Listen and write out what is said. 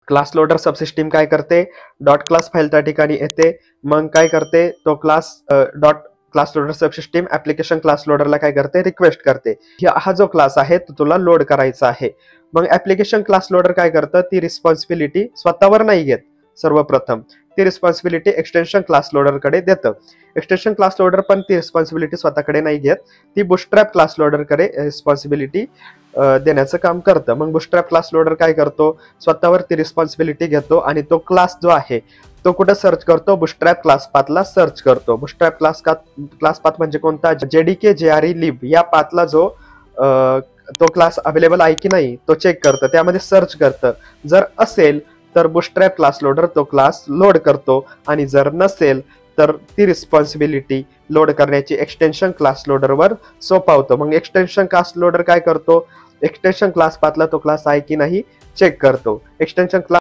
Class loader subsystem काय करते, dot class file त्या ठिकाणी येते, मग काय करते तो class dot class loader subsystem application class लोडरला काय करते, रिक्वेस्ट करते हा जो क्लास आहे तो तुला लोड करायचा आहे. मग ऍप्लिकेशन क्लास लोडर काय करतं, ती रिस्पॉन्सिबिलिटी स्वतःवर नाही घेत, सर्वप्रथम ती रिस्पॉन्सिबिलिटी एक्सटेन्शन क्लास लोडर कडे देतं. एक्सटेन्शन क्लास लोडर पण ती रिस्पॉन्सिबिलिटी स्वतःकडे नाही घेत, ती बुटस्ट्रॅप क्लास लोडर कडे रिस्पॉन्सिबिलिटी देण्याचं काम करतं. मग बुटस्ट्रॅप क्लास लोडर काय करतो, स्वतःवर ती रिस्पॉन्सिबिलिटी घेतो आणि तो क्लास जो आहे तो कुठं सर्च करतो, बुटस्ट्रॅप क्लास पाथला सर्च करतो. बुटस्ट्रॅप क्लास पाथ म्हणजे कोणता, जेडीके JRE lib या पाथला जो तो क्लास अवेलेबल आहे की नाही तो चेक करतं, त्यामध्ये सर्च करतं. जर असेल तर बुटस्ट्रॅप क्लास लोडर तो क्लास लोड करतो आणि जर नसेल तर ती रिस्पॉन्सिबिलिटी लोड करण्याची एक्सटेन्शन क्लास लोडरवर सोपवतो. मग एक्सटेन्शन क्लास लोडर काय करतो, एक्सटेन्शन क्लास पाथला तो क्लास आहे की नाही चेक करतो. Extension class